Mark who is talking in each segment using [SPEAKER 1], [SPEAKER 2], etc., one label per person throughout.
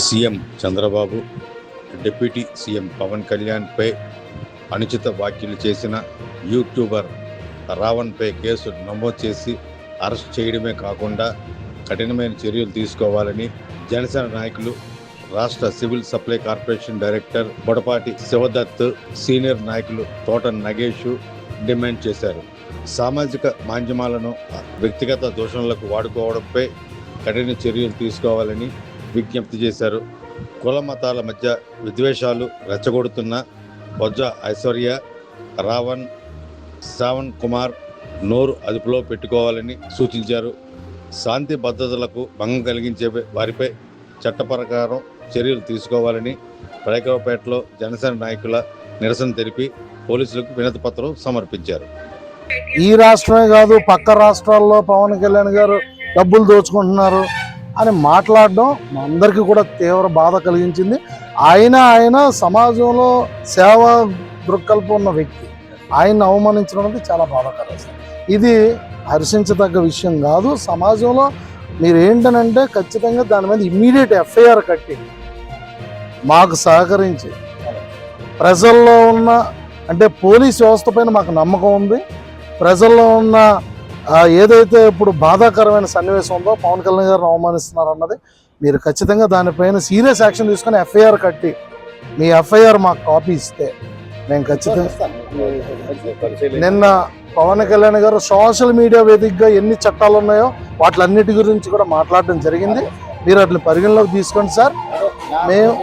[SPEAKER 1] CM Chandrababu, deputy CM Pawan కళ్యాణ్పై అనుచిత వ్యాఖ్యలు చేసిన యూట్యూబర్ రావణ్పై కేసు నమోదు చేసి అరెస్ట్ చేయడమే కాకుండా కఠినమైన చర్యలు తీసుకోవాలని జనసేన నాయకులు, రాష్ట్ర civil supply corporation director Bodapati Shivdatt, senior నాయకులు తోట నగేష్ డిమాండ్ చేశారు. సామాజిక మాధ్యమాలను వ్యక్తిగత దూషణలకు వాడుకోవడంపై కఠిన చర్యలు తీసుకోవాలని విజ్ఞప్తి చేశారు. కుల మతాల మధ్య విద్వేషాలు రెచ్చగొడుతున్న బొజ్జ ఐశ్వర్య, రావణ్, శ్రావణ్ కుమార్ నోరు అదుపులో పెట్టుకోవాలని సూచించారు. శాంతి భద్రతలకు భంగం కలిగించే వారిపై చట్ట ప్రకారం చర్యలు తీసుకోవాలని పైకరావుపేటలో జనసేన నాయకుల నిరసన తెలిపి పోలీసులకు వినతి పత్రం సమర్పించారు.
[SPEAKER 2] ఈ రాష్ట్రమే కాదు, పక్క రాష్ట్రాల్లో పవన్ కళ్యాణ్ గారు డబ్బులు దోచుకుంటున్నారు అని మాట్లాడడం మా అందరికీ కూడా తీవ్ర బాధ కలిగించింది. ఆయన సమాజంలో సేవా దృక్కల్పం ఉన్న వ్యక్తి, ఆయన్ని అవమానించడం అనేది చాలా బాధాకరం. ఇది హర్షించదగ్గ విషయం కాదు. సమాజంలో మీరు ఏంటనంటే ఖచ్చితంగా దాని మీద ఇమ్మీడియట్ ఎఫ్ఐఆర్ కట్టి మాకు సహకరించి ప్రజల్లో ఉన్న అంటే పోలీస్ వ్యవస్థ పైన మాకు నమ్మకం ఉంది. ప్రజల్లో ఉన్న ఏదైతే ఇప్పుడు బాధాకరమైన సన్నివేశం ఉందో, పవన్ కళ్యాణ్ గారిని అవమానిస్తున్నారు అన్నది, మీరు ఖచ్చితంగా దానిపైన సీరియస్ యాక్షన్ తీసుకొని ఎఫ్ఐఆర్ కట్టి మీ ఎఫ్ఐఆర్ మాకు కాపీ ఇస్తే మేము ఖచ్చితంగా. నిన్న పవన్ కళ్యాణ్ గారు సోషల్ మీడియా వేదికగా ఎన్ని చట్టాలు ఉన్నాయో వాటిలన్నిటి గురించి కూడా మాట్లాడడం జరిగింది. మీరు అట్లా పరిగణలోకి తీసుకోండి సార్. మేము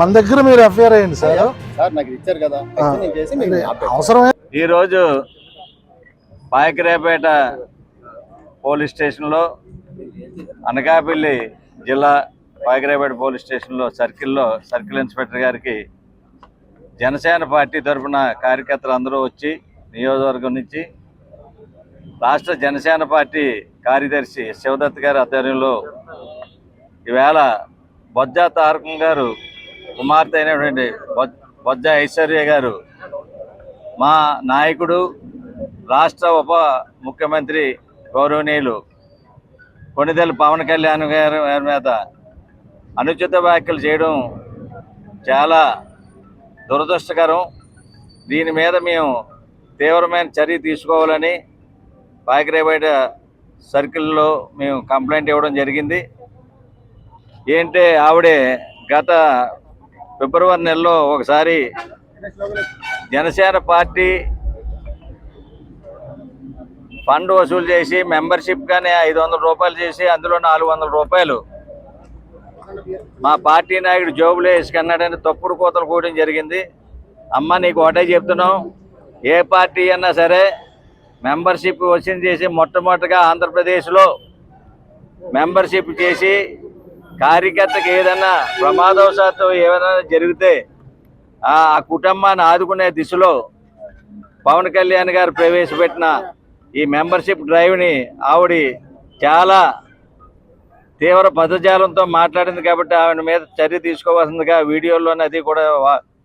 [SPEAKER 2] మన దగ్గర మీరు ఎఫ్ఐఆర్ అయ్యండి సార్. అవసరమే.
[SPEAKER 3] ఈరోజు పాయకరావుపేట పోలీస్ స్టేషన్లో, అనకాపల్లి జిల్లా పాయకరావుపేట పోలీస్ స్టేషన్లో సర్కిల్ ఇన్స్పెక్టర్ గారికి జనసేన పార్టీ తరఫున కార్యకర్తలు అందరూ వచ్చి నియోజకవర్గం నుంచి రాష్ట్ర జనసేన పార్టీ కార్యదర్శి శివదత్ గారి ఆధ్వర్యంలో ఈవేళ బొజ్జ తారకం గారు కుమార్తె అయినటువంటి బొజ్జ ఐశ్వర్య గారు, మా నాయకుడు, రాష్ట్ర ఉప ముఖ్యమంత్రి గౌరవనీయులు కొణిదెల పవన్ కళ్యాణ్ గారి మీద అనుచిత వ్యాఖ్యలు చేయడం చాలా దురదృష్టకరం. దీని మీద మేము తీవ్రమైన చర్య తీసుకోవాలని పాయకరావుపేట సర్కిల్లో మేము కంప్లైంట్ ఇవ్వడం జరిగింది. ఏంటంటే ఆవిడే గత ఫిబ్రవరి నెలలో ఒకసారి జనసేన పార్టీ ఫండ్ వసూలు చేసి మెంబర్షిప్ కానీ 500 రూపాయలు చేసి అందులో 400 రూపాయలు మా పార్టీ నాయకుడు జోబులో వేసుకన్నాడని తప్పుడు కోతలు కూడడం జరిగింది. అమ్మ, నీకు ఒకటే చెప్తున్నాం, ఏ పార్టీ అన్నా సరే మెంబర్షిప్ వసూలు చేసి మొట్టమొదటిగా ఆంధ్రప్రదేశ్లో మెంబర్షిప్ చేసి కార్యకర్తకి ఏదన్నా ప్రమాదవశాత్తు ఏమైనా జరిగితే ఆ కుటుంబాన్ని ఆదుకునే దిశలో పవన్ కళ్యాణ్ గారు ప్రవేశపెట్టిన ఈ మెంబర్షిప్ డ్రైవ్ని ఆవిడ చాలా తీవ్ర పదజాలంతో మాట్లాడింది కాబట్టి ఆవిడ మీద చర్య తీసుకోవాల్సిందిగా వీడియోల్లోనే అది కూడా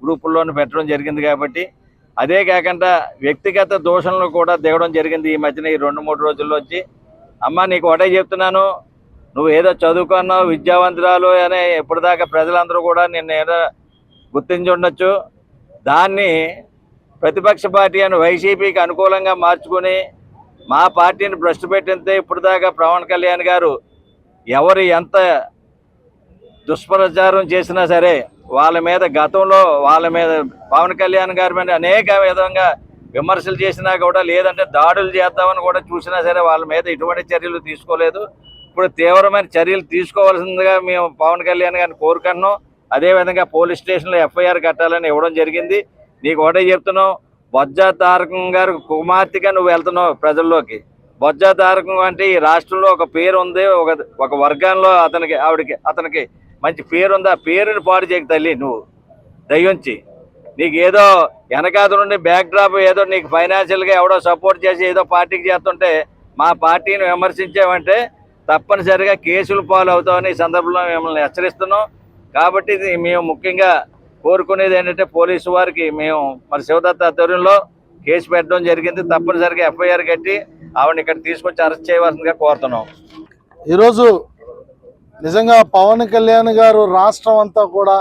[SPEAKER 3] గ్రూపుల్లోనే పెట్టడం జరిగింది. కాబట్టి అదే కాకుండా వ్యక్తిగత దోషణలు కూడా దిగడం జరిగింది ఈ మధ్యన ఈ 2-3 రోజుల్లో వచ్చి. అమ్మ, నీకు ఒకటే చెప్తున్నాను, నువ్వు ఏదో చదువుకున్నావు, విద్యావంతురాలు అని ఇప్పటిదాకా ప్రజలందరూ కూడా నిన్ను ఏదో గుర్తించి ఉండొచ్చు. దాన్ని ప్రతిపక్ష పార్టీ అని వైసీపీకి అనుకూలంగా మార్చుకొని మా పార్టీని భ్రష్టు పెట్టితే ఇప్పటిదాకా పవన్ కళ్యాణ్ గారు ఎవరు ఎంత దుష్ప్రచారం చేసినా సరే వాళ్ళ మీద గతంలో పవన్ కళ్యాణ్ గారి మీద అనేక విధంగా విమర్శలు చేసినా కూడా, లేదంటే దాడులు చేద్దామని కూడా చూసినా సరే వాళ్ళ మీద ఎటువంటి చర్యలు తీసుకోలేదు. ఇప్పుడు తీవ్రమైన చర్యలు తీసుకోవాల్సిందిగా మేము పవన్ కళ్యాణ్ గారిని కోరుకుంటున్నాం. అదేవిధంగా పోలీస్ స్టేషన్లో ఎఫ్ఐఆర్ కట్టాలని ఇవ్వడం జరిగింది. నీకు ఒకటే చెప్తున్నాం, బొజ్జ తారకం గారు కుమార్తెగా నువ్వు వెళ్తున్నావు ప్రజల్లోకి. బొజ్జ తారకం అంటే ఈ రాష్ట్రంలో ఒక పేరు ఉంది, ఒక వర్గాల్లో అతనికి మంచి పేరు ఉంది. ఆ పేరుని పాడు చేయక తల్లి, నువ్వు దయ్యుంచి నీకు ఏదో వెనకాద నుండి బ్యాక్ డ్రాప్ ఏదో నీకు ఫైనాన్షియల్గా ఎవడో సపోర్ట్ చేసి ఏదో పార్టీకి చేస్తుంటే మా పార్టీని విమర్శించామంటే తప్పనిసరిగా కేసులు పాలు అవుతామని ఈ సందర్భంలో మిమ్మల్ని హెచ్చరిస్తున్నాం. కాబట్టి మేము ముఖ్యంగా కోరుకునేది ఏంటంటే పోలీసు వారికి మేము మరి శివదత్త ఆధ్వర్యంలో కేసు పెట్టడం జరిగింది. తప్పనిసరిగా ఎఫ్ఐఆర్ కట్టి ఆవిడని ఇక్కడ తీసుకొచ్చి అరెస్ట్ చేయవలసిందిగా కోరుతున్నాం.
[SPEAKER 2] ఈరోజు నిజంగా పవన్ కళ్యాణ్ గారు రాష్ట్రం అంతా కూడా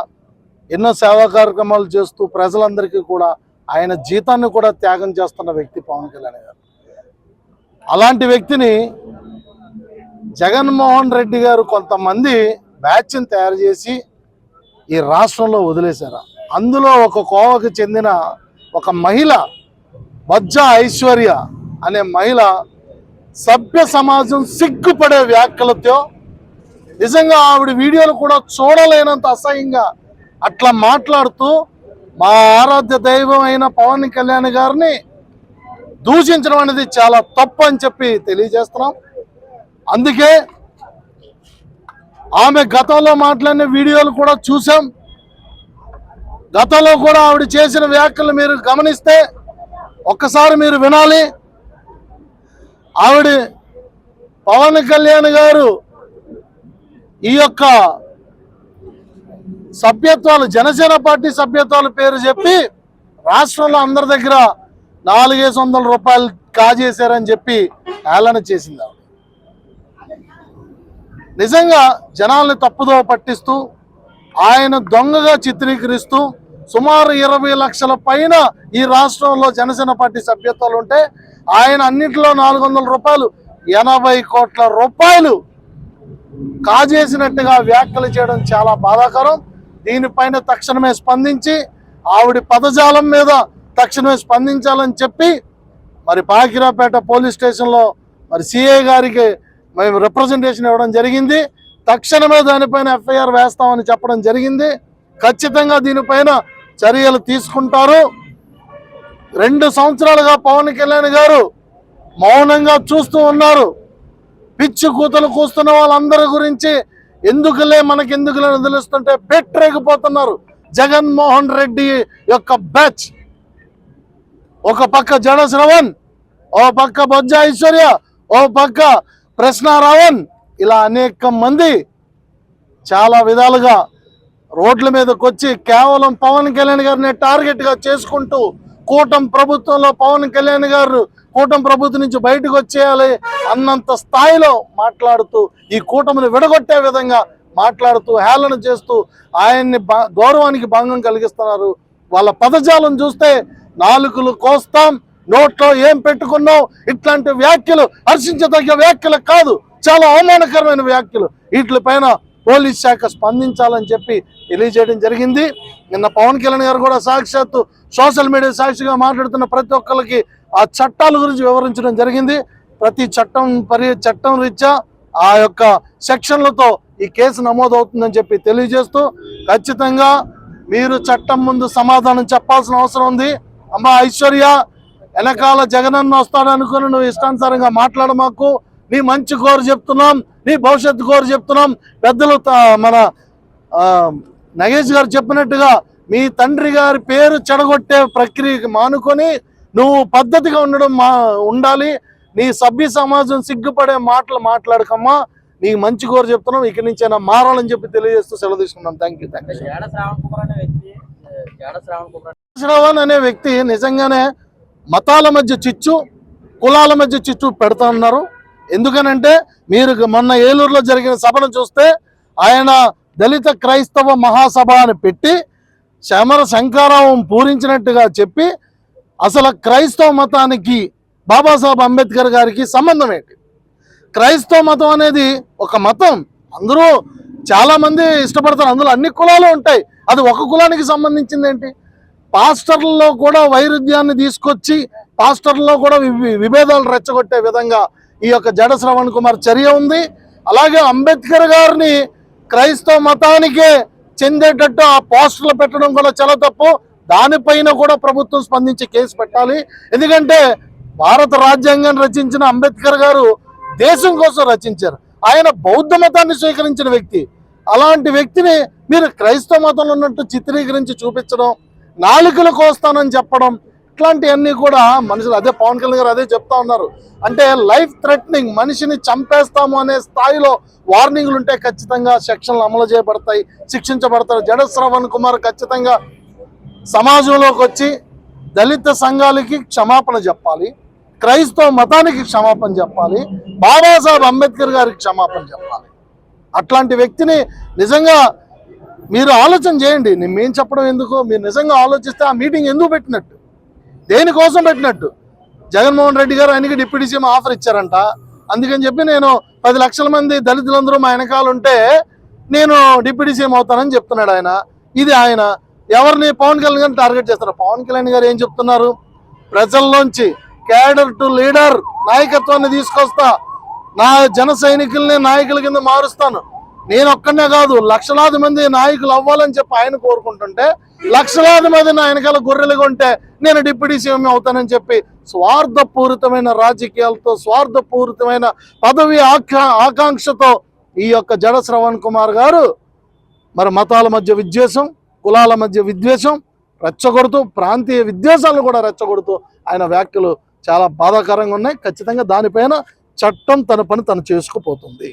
[SPEAKER 2] ఎన్నో సేవా కార్యక్రమాలు చేస్తూ ప్రజలందరికీ కూడా ఆయన జీతాన్ని కూడా త్యాగం చేస్తున్న వ్యక్తి పవన్ కళ్యాణ్ గారు. అలాంటి వ్యక్తిని జగన్మోహన్ రెడ్డి గారు కొంతమంది బ్యాచ్ని తయారు చేసి ఈ రాష్ట్రంలో వదిలేశారు. అందులో ఒక కోవకు చెందిన ఒక మహిళ బొజ్జ ఐశ్వర్య అనే మహిళ సభ్య సమాజం సిగ్గుపడే వ్యాఖ్యలతో నిజంగా ఆవిడ వీడియోలు కూడా చూడలేనంత అసహ్యంగా అట్లా మాట్లాడుతూ మా ఆరాధ్య దైవం అయిన పవన్ కళ్యాణ్ గారిని దూషించడం అనేది చాలా తప్పు అని చెప్పి తెలియజేస్తున్నాం. అందుకే ఆమె గతంలో మాట్లాడిన వీడియోలు కూడా చూసాం. గతంలో కూడా ఆవిడ చేసిన వ్యాఖ్యలు మీరు గమనిస్తే ఒక్కసారి మీరు వినాలి. ఆవిడ పవన్ కళ్యాణ్ గారు ఈ యొక్క సభ్యత్వాలు జనసేన పార్టీ సభ్యత్వాల పేరు చెప్పి రాష్ట్రంలో అందరి దగ్గర 400-500 రూపాయలు కాజేశారని చెప్పి హేళన చేసింది. నిజంగా జనాల్ని తప్పుదో పట్టిస్తూ ఆయన దొంగగా చిత్రీకరిస్తూ సుమారు 20 లక్షల పైన ఈ రాష్ట్రంలో జనసేన పార్టీ సభ్యత్వాలు ఉంటే ఆయన అన్నింటిలో 400 రూపాయలు 80 కోట్ల రూపాయలు కాజేసినట్టుగా వ్యాఖ్యలు చేయడం చాలా బాధాకరం. దీనిపైన తక్షణమే స్పందించి ఆవిడ పదజాలం మీద తక్షణమే స్పందించాలని చెప్పి మరి పాకిరాపేట పోలీస్ స్టేషన్లో మరి సిఐ గారికి మేము రిప్రజెంటేషన్ ఇవ్వడం జరిగింది. తక్షణమే దానిపైన ఎఫ్ఐఆర్ వేస్తామని చెప్పడం జరిగింది. ఖచ్చితంగా దీనిపైన చర్యలు తీసుకుంటారు. 2 సంవత్సరాలుగా పవన్ కళ్యాణ్ గారు మౌనంగా చూస్తూ ఉన్నారు. పిచ్చి కూతలు కూస్తున్న వాళ్ళందరి గురించి మనకెందుకులే వదిలిస్తుంటే పెట్టరేగిపోతున్నారు. జగన్మోహన్ రెడ్డి యొక్క బ్యాచ్ ఒక పక్క జడ శ్రవణ్, ఓ పక్క బొజ్జ ఐశ్వర్య, ఓ పక్క ప్రశ్నారావణ్, ఇలా అనేక మంది చాలా విధాలుగా రోడ్ల మీదకి వచ్చి కేవలం పవన్ కళ్యాణ్ గారిని టార్గెట్గా చేసుకుంటూ కూటమి ప్రభుత్వంలో పవన్ కళ్యాణ్ గారు కూటమి ప్రభుత్వం నుంచి బయటకు వచ్చేయాలి అన్నంత స్థాయిలో మాట్లాడుతూ ఈ కూటమిని విడగొట్టే విధంగా మాట్లాడుతూ హేళన చేస్తూ ఆయన్ని గౌరవానికి భంగం కలిగిస్తున్నారు. వాళ్ళ పదజాలం చూస్తే నాలుకలు కోస్తాం, నోట్లో ఏం పెట్టుకున్నావు, ఇట్లాంటి వ్యాఖ్యలు హర్షించదగ్గ వ్యాఖ్యలు కాదు, చాలా అవమానకరమైన వ్యాఖ్యలు. వీటిపైన పోలీస్ శాఖ స్పందించాలని చెప్పి తెలియజేయడం జరిగింది. నిన్న పవన్ కళ్యాణ్ గారు కూడా సాక్షాత్తు సోషల్ మీడియా సాక్షిగా మాట్లాడుతున్న ప్రతి ఒక్కరికి ఆ చట్టాల గురించి వివరించడం జరిగింది. ప్రతి చట్టం రీత్యా ఆ యొక్క సెక్షన్లతో ఈ కేసు నమోదవుతుందని చెప్పి తెలియజేస్తూ ఖచ్చితంగా మీరు చట్టం ముందు సమాధానం చెప్పాల్సిన అవసరం ఉంది. అమ్మ ఐశ్వర్య, వెనకాల జగనన్న వస్తాడనుకుని నువ్వు ఇష్టానుసారంగా మాట్లాడమాకు. నీ మంచి కోరు చెప్తున్నాం, నీ భవిష్యత్తు కోరు చెప్తున్నాం. పెద్దలు మన నగేష్ గారు చెప్పినట్టుగా మీ తండ్రి గారి పేరు చెడగొట్టే ప్రక్రియకి మానుకొని నువ్వు పద్ధతిగా ఉండాలి. నీ సభ్య సమాజం సిగ్గుపడే మాటలు మాట్లాడకమ్మా. నీకు మంచి కోరు చెప్తున్నాం, ఇక్కడి నుంచి అయినా మారాలని చెప్పి తెలియజేస్తూ సెలవు తీసుకున్నాం. Thank you. శ్రవణ్ అనే వ్యక్తి నిజంగానే మతాల మధ్య చిచ్చు, కులాల మధ్య చిచ్చు పెడతా ఉన్నారు. ఎందుకనంటే మీరు మొన్న ఏలూరులో జరిగిన సభను చూస్తే ఆయన దళిత క్రైస్తవ మహాసభ అని పెట్టి శంఖారావం పూరించినట్టుగా చెప్పి అసలు క్రైస్తవ మతానికి బాబాసాహెబ్ అంబేద్కర్ గారికి సంబంధం ఏంటి? క్రైస్తవ మతం అనేది ఒక మతం, అందరూ చాలామంది ఇష్టపడతారు, అందులో అన్ని కులాలు ఉంటాయి. అది ఒక కులానికి సంబంధించింది ఏంటి? పాస్టర్లలో కూడా వైరుధ్యాన్ని తీసుకొచ్చి పాస్టర్లలో కూడా విభేదాలు రెచ్చగొట్టే విధంగా ఈ యొక్క జడ శ్రవణ్ కుమార్ చర్య ఉంది. అలాగే అంబేద్కర్ గారిని క్రైస్తవ మతానికే చెందేటట్టు ఆ పోస్టర్లు పెట్టడం కూడా చాలా తప్పు. దానిపైన కూడా ప్రభుత్వం స్పందించి కేసు పెట్టాలి. ఎందుకంటే భారత రాజ్యాంగాన్ని రచించిన అంబేద్కర్ గారు దేశం కోసం రచించారు. ఆయన బౌద్ధ మతాన్ని స్వీకరించిన వ్యక్తి. అలాంటి వ్యక్తిని మీరు క్రైస్తవ మతంలో ఉన్నట్టు చిత్రీకరించి చూపించడం, నాలుకలు కోస్తానని చెప్పడం, ఇట్లాంటివన్నీ కూడా మనుషులు అదే పవన్ కళ్యాణ్ గారు అదే చెప్తా ఉన్నారు. అంటే లైఫ్ థ్రెటనింగ్, మనిషిని చంపేస్తాము అనే స్థాయిలో వార్నింగ్లు ఉంటే ఖచ్చితంగా సెక్షన్లు అమలు చేయబడతాయి, శిక్షించబడతారు. జడ శ్రవణ్ కుమార్ ఖచ్చితంగా సమాజంలోకి వచ్చి దళిత సంఘాలకి క్షమాపణ చెప్పాలి, క్రైస్తవ మతానికి క్షమాపణ చెప్పాలి, బాబాసాహెబ్ అంబేద్కర్ గారికి క్షమాపణ చెప్పాలి. అట్లాంటి వ్యక్తిని నిజంగా మీరు ఆలోచన చేయండి. మేము చెప్పడం ఎందుకు, మీరు నిజంగా ఆలోచిస్తే ఆ మీటింగ్ ఎందుకు పెట్టినట్టు, దేనికోసం పెట్టినట్టు? జగన్మోహన్ రెడ్డి గారు ఆయనకి డిప్యూటీ సీఎం ఆఫర్ ఇచ్చారంట. అందుకని చెప్పి నేను 10 లక్షల మంది దళితులందరూ మా వెనకాల ఉంటే నేను డిప్యూటీ సీఎం అవుతానని చెప్తున్నాడు ఆయన. ఇది ఆయన ఎవరిని పవన్ కళ్యాణ్ గారిని టార్గెట్ చేస్తారు. పవన్ కళ్యాణ్ గారు ఏం చెప్తున్నారు? ప్రజల్లోంచి క్యాడర్ టు లీడర్ నాయకత్వాన్ని తీసుకొస్తా, నా జన సైనికుల్ని నాయకుల కింద మారుస్తాను, నేను ఒక్కనే కాదు లక్షలాది మంది నాయకులు అవ్వాలని చెప్పి ఆయన కోరుకుంటుంటే, లక్షలాది మంది నా వెనకాల గొర్రెలుగా ఉంటే నేను డిప్యూటీ సీఎం అవుతానని చెప్పి స్వార్థపూరితమైన రాజకీయాలతో, స్వార్థపూరితమైన పదవి ఆకాంక్షతో ఈ యొక్క జడ శ్రవణ్ కుమార్ గారు మరి మతాల మధ్య విద్వేషం, కులాల మధ్య విద్వేషం రెచ్చగొడుతూ, ప్రాంతీయ విద్వేషాలను కూడా రెచ్చగొడుతూ ఆయన వ్యాఖ్యలు చాలా బాధాకరంగా ఉన్నాయి. ఖచ్చితంగా దానిపైన చట్టం తన పని తను చేసుకుపోతుంది.